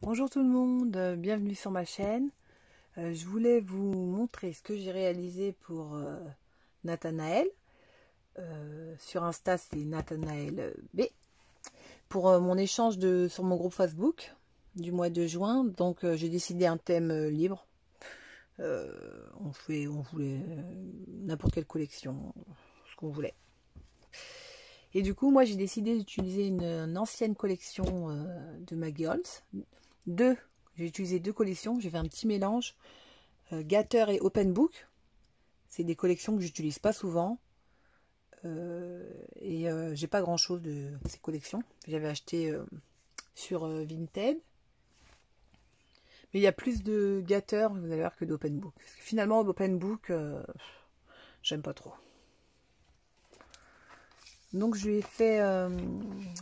Bonjour tout le monde, bienvenue sur ma chaîne. Je voulais vous montrer ce que j'ai réalisé pour Nathanaël. Sur Insta, c'est Nathanaël B. Pour mon échange sur mon groupe Facebook du mois de juin. Donc j'ai décidé un thème libre. On voulait n'importe quelle collection, ce qu'on voulait. Et du coup, moi j'ai décidé d'utiliser une ancienne collection de ma Girls. J'ai utilisé deux collections, j'ai fait un petit mélange. Gatter et Open Book, c'est des collections que j'utilise pas souvent. J'ai pas grand chose de ces collections. J'avais acheté sur Vinted. Mais il y a plus de Gatter, vous allez voir, que d'Open Book. Parce que finalement, Open Book, j'aime pas trop. Donc je lui ai fait,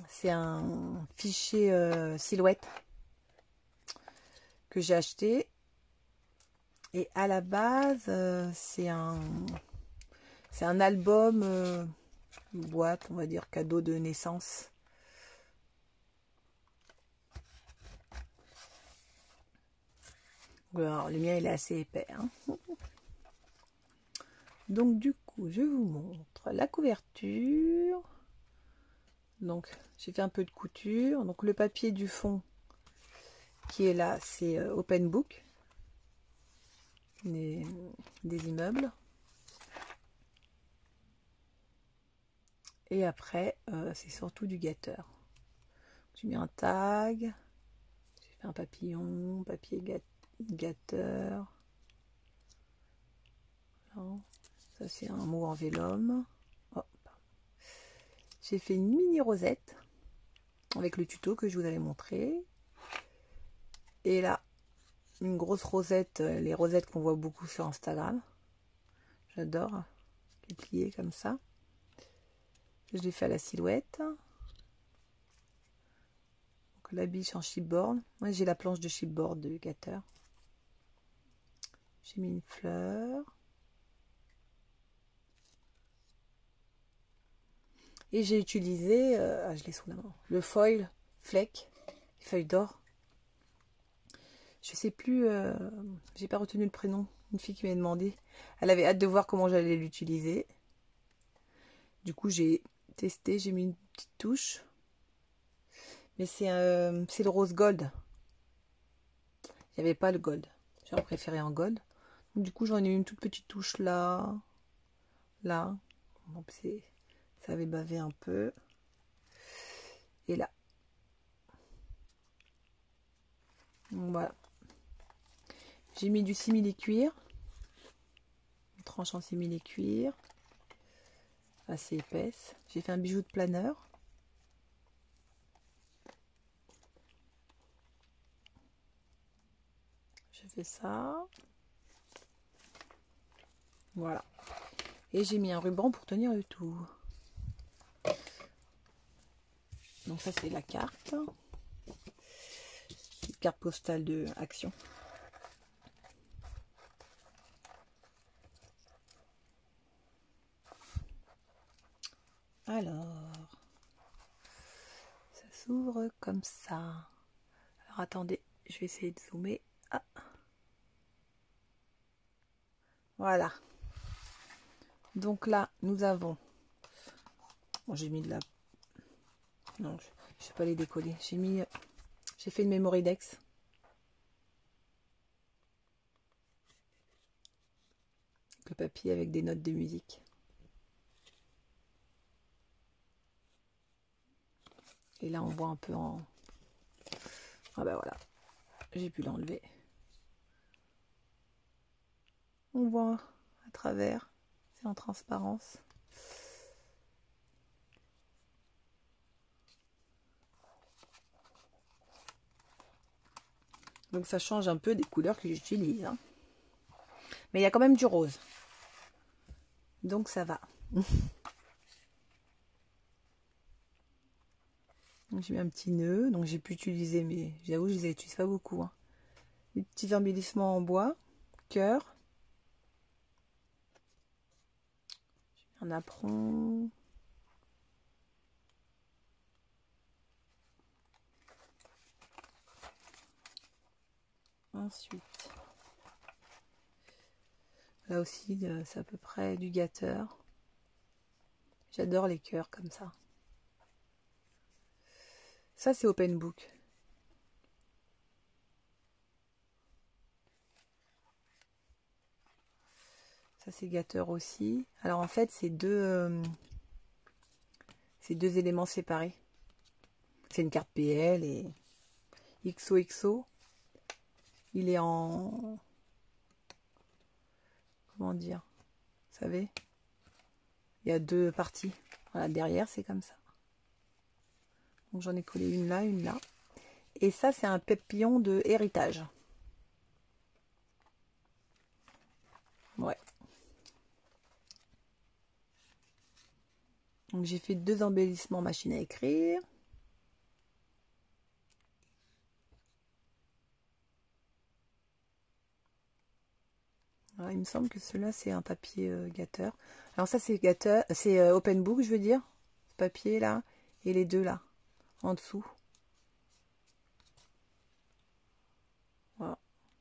c'est un fichier silhouette que j'ai acheté. Et à la base, c'est un album, boîte, on va dire, cadeau de naissance. Alors, le mien, il est assez épais. Hein. Donc, du coup, je vous montre la couverture. Donc, j'ai fait un peu de couture. Donc, le papier du fond qui est là, c'est Open Book. Des immeubles. Et après, c'est surtout du Gatter. J'ai mis un tag. J'ai fait un papillon, papier Gatter. Ça, c'est un mot en vélum. Oh, j'ai fait une mini rosette avec le tuto que je vous avais montré. Et là, une grosse rosette, les rosettes qu'on voit beaucoup sur Instagram. J'adore, qui est pliée comme ça. Je l'ai fait à la silhouette. Donc, la biche en chipboard. Moi, j'ai la planche de chipboard de Gatter. J'ai mis une fleur. Et j'ai utilisé, je l'ai sous la main, le foil fleck, feuille d'or. Je sais plus, j'ai pas retenu le prénom. Une fille qui m'a demandé. Elle avait hâte de voir comment j'allais l'utiliser. Du coup, j'ai testé, j'ai mis une petite touche. Mais c'est le rose gold. Il n'y avait pas le gold. J'aurais préféré en gold. Donc, du coup, j'en ai eu une toute petite touche là. Là. Donc, ça avait bavé un peu. Et là. Donc, voilà. J'ai mis du simili-cuir. Une tranche en simili-cuir. Assez épaisse. J'ai fait un bijou de planeur. Je fais ça. Voilà. Et j'ai mis un ruban pour tenir le tout. Donc ça, c'est la carte. Carte postale de Action. Alors, ça s'ouvre comme ça. Alors attendez, je vais essayer de zoomer. Ah. Voilà. Donc là, nous avons... Bon, j'ai mis de la... Non, je ne sais pas les décoller. J'ai fait une memory dex. Le papier avec des notes de musique. Et là, on voit un peu en... Ah ben voilà. J'ai pu l'enlever. On voit à travers. C'est en transparence. Donc ça change un peu des couleurs que j'utilise. Hein. Mais il y a quand même du rose. Donc ça va. J'ai mis un petit nœud. Donc j'ai pu utiliser, mais j'avoue je les utilise pas beaucoup. Hein. Des petits embellissements en bois. Cœur. J'ai mis un apron. Ensuite, là aussi, c'est à peu près du gâteur. J'adore les cœurs comme ça. Ça, c'est Open Book. Ça, c'est gâteur aussi. Alors, en fait, c'est deux éléments séparés. C'est une carte PL et XOXO. Il est en... Comment dire? Vous savez? Il y a deux parties. Voilà, derrière, c'est comme ça. Donc, j'en ai collé une là, une là. Et ça, c'est un papillon de héritage. Ouais. Donc, j'ai fait 2 embellissements machine à écrire. Alors, il me semble que celui-là, c'est un papier gâteur. Alors, ça, c'est gâteur, c'est Open Book, je veux dire. Ce papier là. Et les deux là, en dessous. Voilà.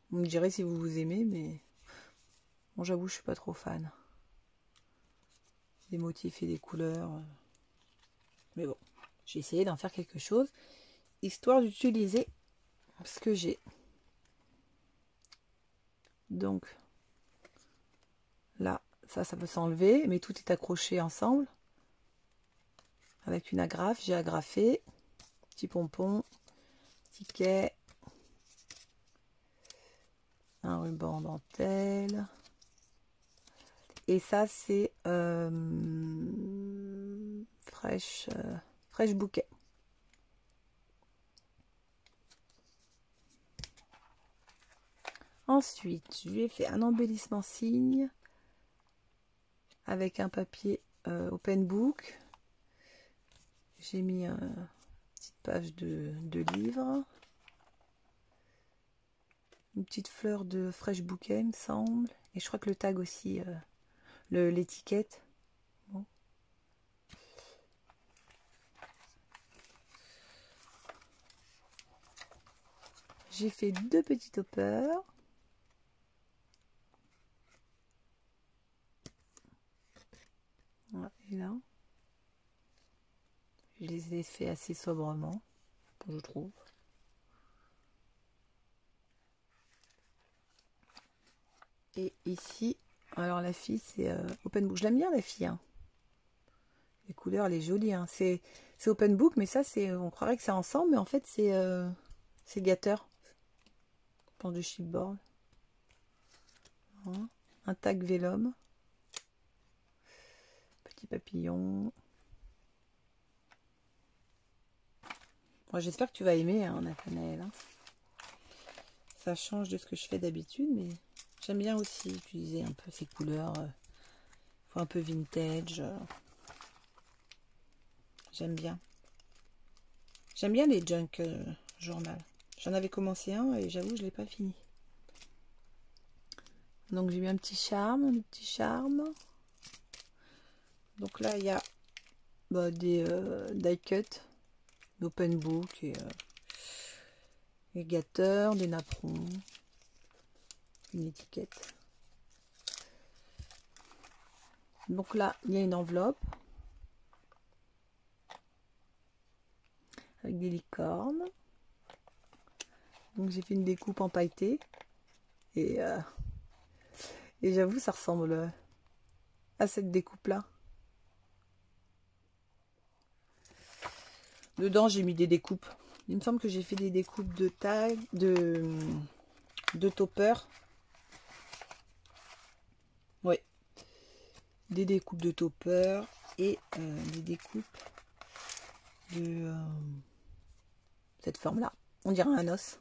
Vous me direz si vous aimez, mais bon, j'avoue, je suis pas trop fan. Des motifs et des couleurs. Mais bon, j'ai essayé d'en faire quelque chose, histoire d'utiliser ce que j'ai. Donc, là, ça peut s'enlever, mais tout est accroché ensemble. Avec une agrafe, j'ai agrafé. Petit pompon, ticket. Un ruban dentelle. Et ça, c'est fraîche bouquet. Ensuite, je lui ai fait un embellissement signe avec un papier Open Book. J'ai mis une petite page de livre. Une petite fleur de fraîche bouquet, il me semble. Et je crois que le tag aussi, l'étiquette. Bon. J'ai fait 2 petits toppers. Voilà, et là, je les ai fait assez sobrement, je trouve. Et ici, alors la fille, c'est Open Book. Je l'aime bien la fille. Hein. Les couleurs, elle est jolie. Hein. C'est Open Book, mais ça, c'est, on croirait que c'est ensemble, mais en fait, c'est gâteur. Je pense du chipboard. Voilà. Un tag vélum. Petit papillon. Bon, j'espère que tu vas aimer, hein, Nathanaël. Hein. Ça change de ce que je fais d'habitude, mais j'aime bien aussi utiliser un peu ces couleurs. Un peu vintage. J'aime bien. J'aime bien les junk journal. J'en avais commencé un et j'avoue, je ne l'ai pas fini. Donc, j'ai mis un petit charme, Donc là, il y a des die cut, d'open book et des gâteurs, des napperons, une étiquette. Donc là, il y a une enveloppe avec des licornes. Donc j'ai fait une découpe en pailleté et j'avoue, ça ressemble à cette découpe là. Dedans, j'ai mis des découpes. Il me semble que j'ai fait des découpes de taille, de topper. Oui. Des découpes de topper et des découpes de cette forme-là. On dirait un os.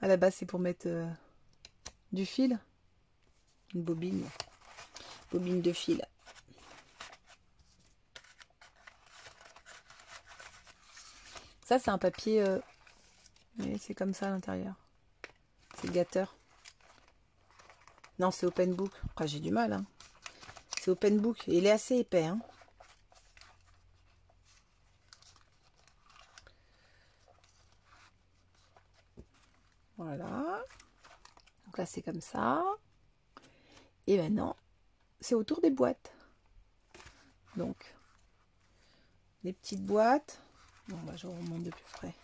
À la base, c'est pour mettre du fil. Une bobine. Bobine de fil. Ça, c'est un papier... mais c'est comme ça à l'intérieur. C'est gâteur. Non, c'est Open Book. Après, j'ai du mal. Hein. C'est Open Book. Et il est assez épais. Hein. Voilà. Donc là, c'est comme ça. Et maintenant, c'est autour des boîtes. Donc, les petites boîtes. Bon, bah, je remonte de plus près.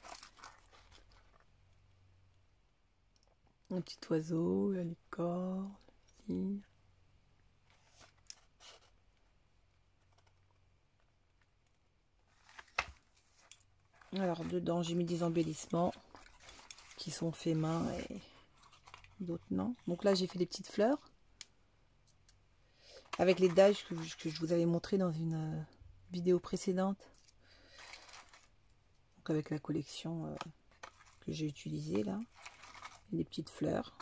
Un petit oiseau, les cordes, ici. Alors, dedans, j'ai mis des embellissements qui sont faits main et d'autres non. Donc là, j'ai fait des petites fleurs avec les dages que je vous avais montré dans une vidéo précédente. Donc avec la collection que j'ai utilisée là. Et des petites fleurs.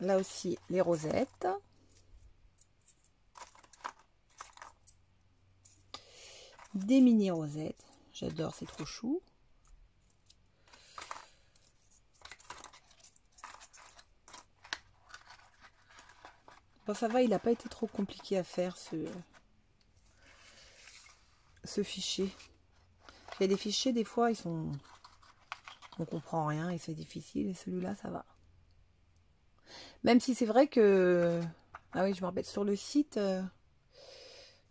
Là aussi, les rosettes. Des mini rosettes. J'adore, c'est trop chou. Bon, ça va, il n'a pas été trop compliqué à faire ce fichier. Il y a des fichiers, des fois, ils sont... on comprend rien et c'est difficile. Et celui-là, ça va. Même si c'est vrai que... ah oui, je me rappelle, sur le site de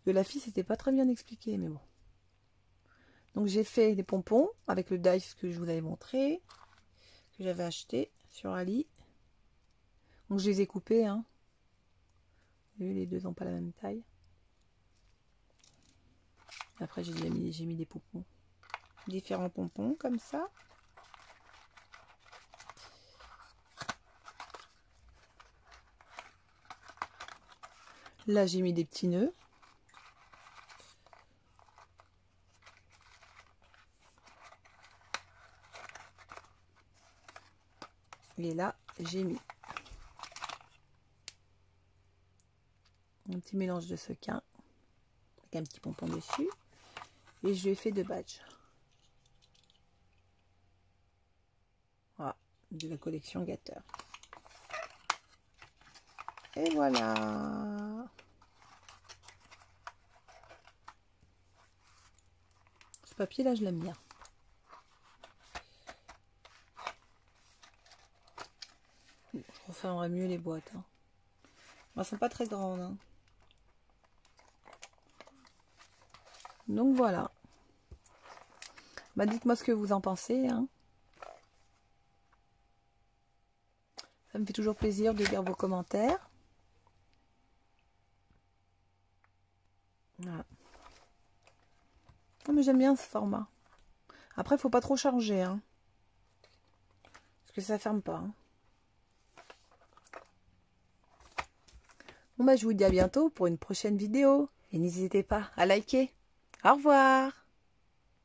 la fille, c'était pas très bien expliqué, mais bon. Donc j'ai fait des pompons avec le dice que je vous avais montré, que j'avais acheté sur Ali. Donc je les ai coupés, hein. Vous voyez, les deux n'ont pas la même taille. Après j'ai mis des pompons. Différents pompons comme ça. Là j'ai mis des petits nœuds. Et là j'ai mis un petit mélange de sequin avec un petit pompon dessus. Et je lui ai fait 2 badges. Voilà, de la collection Gatter. Et voilà. Ce papier là, je l'aime bien. Je refermerai mieux les boîtes. Hein. Elles ne sont pas très grandes. Hein. Donc voilà. Bah, dites-moi ce que vous en pensez. Hein. Ça me fait toujours plaisir de lire vos commentaires. Voilà. Oh, mais j'aime bien ce format. Après, il ne faut pas trop charger. Hein, parce que ça ne ferme pas. Hein. Bon, bah, je vous dis à bientôt pour une prochaine vidéo. Et n'hésitez pas à liker. Au revoir.